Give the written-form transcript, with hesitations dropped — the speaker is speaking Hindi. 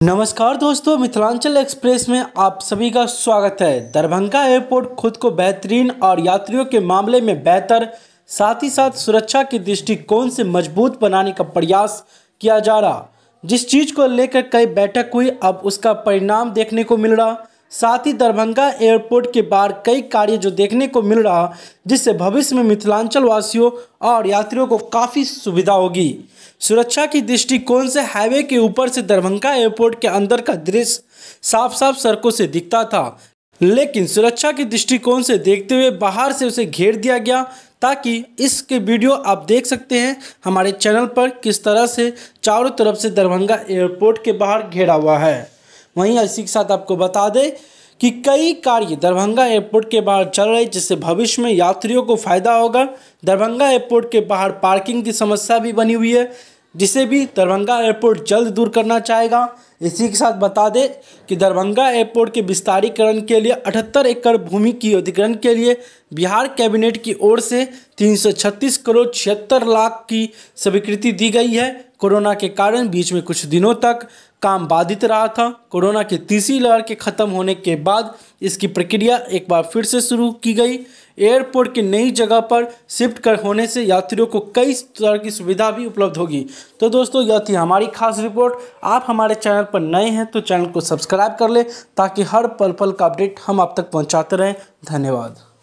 नमस्कार दोस्तों, मिथिलांचल एक्सप्रेस में आप सभी का स्वागत है। दरभंगा एयरपोर्ट खुद को बेहतरीन और यात्रियों के मामले में बेहतर, साथ ही साथ सुरक्षा के दृष्टिकोण से मजबूत बनाने का प्रयास किया जा रहा। जिस चीज़ को लेकर कई बैठक हुई, अब उसका परिणाम देखने को मिल रहा। साथ ही दरभंगा एयरपोर्ट के बाहर कई कार्य जो देखने को मिल रहा, जिससे भविष्य में मिथिलांचल वासियों और यात्रियों को काफ़ी सुविधा होगी। सुरक्षा की दृष्टिकोण से हाईवे के ऊपर से दरभंगा एयरपोर्ट के अंदर का दृश्य साफ साफ सड़कों से दिखता था, लेकिन सुरक्षा के दृष्टिकोण से देखते हुए बाहर से उसे घेर दिया गया, ताकि इसके वीडियो आप देख सकते हैं हमारे चैनल पर किस तरह से चारों तरफ से दरभंगा एयरपोर्ट के बाहर घेरा हुआ है। वहीं इसी के साथ आपको बता दें कि कई कार्य दरभंगा एयरपोर्ट के बाहर चल रहे, जिससे भविष्य में यात्रियों को फायदा होगा। दरभंगा एयरपोर्ट के बाहर पार्किंग की समस्या भी बनी हुई है, जिसे भी दरभंगा एयरपोर्ट जल्द दूर करना चाहेगा। इसी के साथ बता दें कि दरभंगा एयरपोर्ट के विस्तारीकरण के लिए 78 एकड़ भूमि की अधिग्रहण के लिए बिहार कैबिनेट की ओर से 336 करोड़ 76 लाख की स्वीकृति दी गई है। कोरोना के कारण बीच में कुछ दिनों तक काम बाधित रहा था। कोरोना की तीसरी लहर के खत्म होने के बाद इसकी प्रक्रिया एक बार फिर से शुरू की गई। एयरपोर्ट की नई जगह पर शिफ्ट कर होने से यात्रियों को कई तरह की सुविधा भी उपलब्ध होगी। तो दोस्तों, यह थी हमारी खास रिपोर्ट। आप हमारे चैनल पर नए हैं तो चैनल को सब्सक्राइब कर लें, ताकि हर पल पल का अपडेट हम आप तक पहुंचाते रहें। धन्यवाद।